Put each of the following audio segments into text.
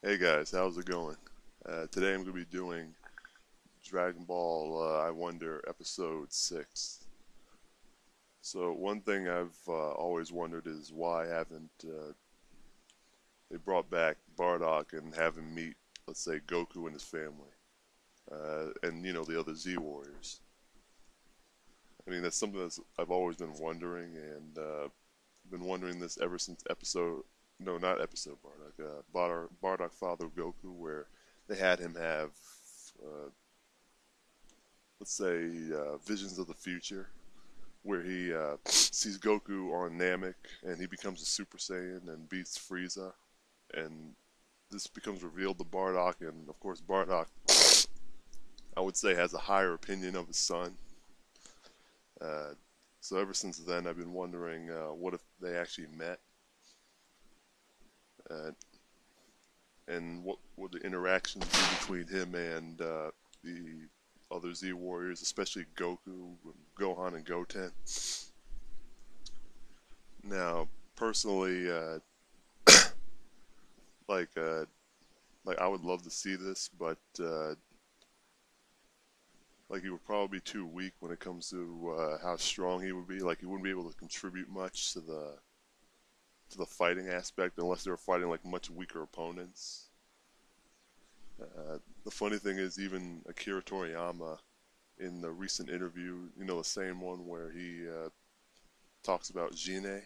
Hey guys, how's it going? Today I'm going to be doing Dragon Ball I Wonder Episode 6. So one thing I've always wondered is why haven't they brought back Bardock and have him meet, let's say, Goku and his family, and the other Z Warriors. I mean, that's something I've always been wondering, and been wondering this ever since no, not episode Bardock, Bardock Father Goku, where they had him have, uh, let's say, visions of the future, where he sees Goku on Namek and he becomes a Super Saiyan and beats Frieza, and this becomes revealed to Bardock, and of course Bardock, I would say, has a higher opinion of his son. Uh, so ever since then, I've been wondering what if they actually met, uh, and what would the interactions be between him and the other Z Warriors, especially Goku, Gohan, and Goten. Now, personally, like uh, like I would love to see this, but like he would probably be too weak when it comes to how strong he would be. Like he wouldn't be able to contribute much to the fighting aspect unless they were fighting like much weaker opponents. The funny thing is, even Akira Toriyama, in the recent interview, the same one where he talks about Gine,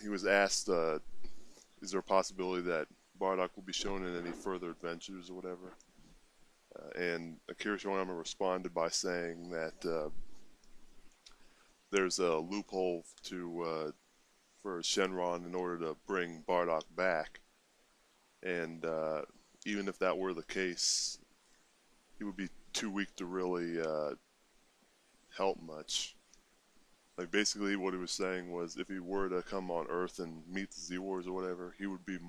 he was asked, is there a possibility that Bardock will be shown in any further adventures or whatever? And Akira Toriyama responded by saying that there's a loophole for Shenron in order to bring Bardock back, and even if that were the case, he would be too weak to really help much. Like basically, what he was saying was, if he were to come on Earth and meet the Z Wars or whatever, he would be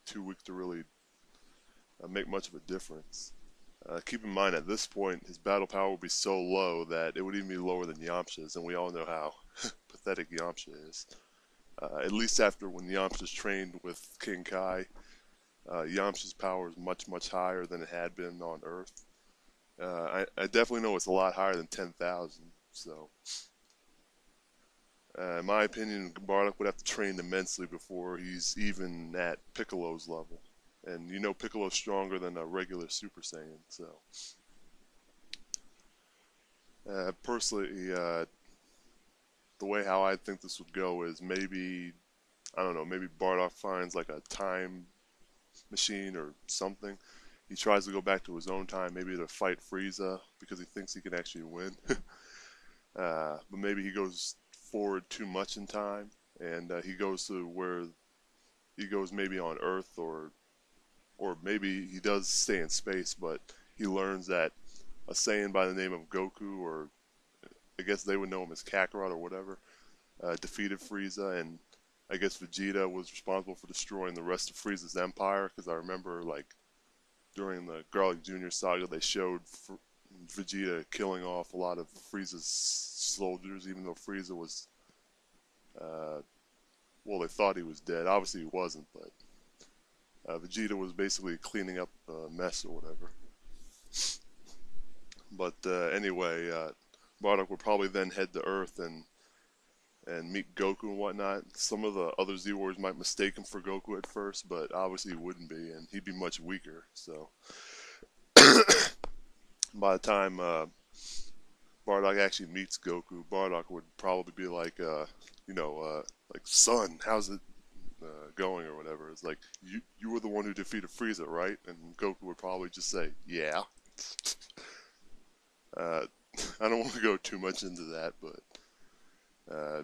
too weak to really make much of a difference. Keep in mind, at this point, his battle power would be so low that it would even be lower than Yamcha's, and we all know how pathetic Yamcha is. At least after when Yamcha's trained with King Kai, Yamcha's power is much, much higher than it had been on Earth. I definitely know it's a lot higher than 10,000, so in my opinion, Bardock would have to train immensely before he's even at Piccolo's level. And Piccolo's stronger than a regular Super Saiyan, so personally, the way how I think this would go is maybe, I don't know, maybe Bardock finds like a time machine or something. He tries to go back to his own time, maybe to fight Frieza because he thinks he can actually win. But maybe he goes forward too much in time, and he goes to where he goes maybe on Earth, or maybe he does stay in space, but he learns that a Saiyan by the name of Goku, or I guess they would know him as Kakarot or whatever, defeated Frieza, and I guess Vegeta was responsible for destroying the rest of Frieza's empire, because I remember like during the Garlic Jr. saga they showed Vegeta killing off a lot of Frieza's soldiers, even though Frieza was, uh, well, they thought he was dead. Obviously he wasn't, but Vegeta was basically cleaning up a mess or whatever. But anyway, Bardock would probably then head to Earth and meet Goku and whatnot. Some of the other Z Warriors might mistake him for Goku at first, but obviously he wouldn't be, and he'd be much weaker. So by the time Bardock actually meets Goku, Bardock would probably be like, like, son, how's it going or whatever. It's like, you were the one who defeated Frieza, right? And Goku would probably just say, yeah. Uh, I don't want to go too much into that, uh,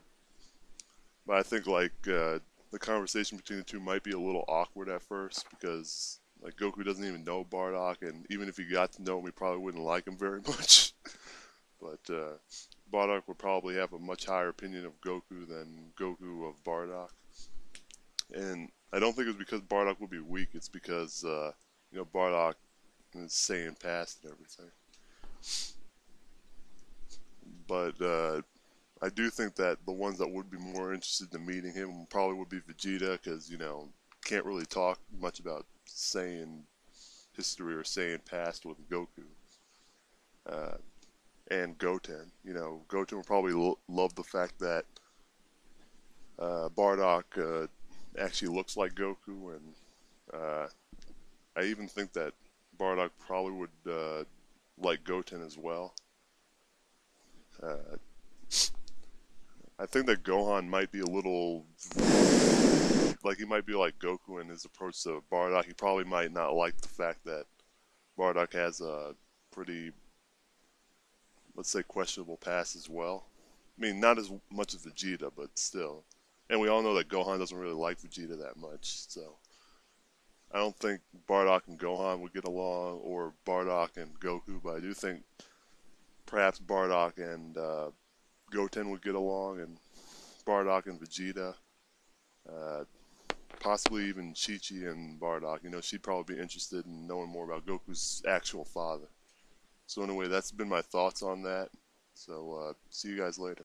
but I think like the conversation between the two might be a little awkward at first because like Goku doesn't even know Bardock, and even if he got to know him, he probably wouldn't like him very much. But Bardock would probably have a much higher opinion of Goku than Goku of Bardock. And I don't think it's because Bardock would be weak. It's because Bardock is Saiyan past and everything. But I do think that the ones that would be more interested in meeting him probably would be Vegeta, because can't really talk much about Saiyan history or Saiyan past with Goku and Goten. You know, Goten would probably love the fact that Bardock actually looks like Goku, and I even think that Bardock probably would like Goten as well. Uh, I think that Gohan might be a little like he might be like Goku in his approach to Bardock. He probably might not like the fact that Bardock has a pretty, let's say, questionable past as well. I mean, not as much as Vegeta, but still. And we all know that Gohan doesn't really like Vegeta that much, so I don't think Bardock and Gohan would get along, or Bardock and Goku, but I do think perhaps Bardock and Goten would get along, and Bardock and Vegeta, uh, possibly even Chi-Chi and Bardock. You know, she'd probably be interested in knowing more about Goku's actual father. So anyway, that's been my thoughts on that. So see you guys later.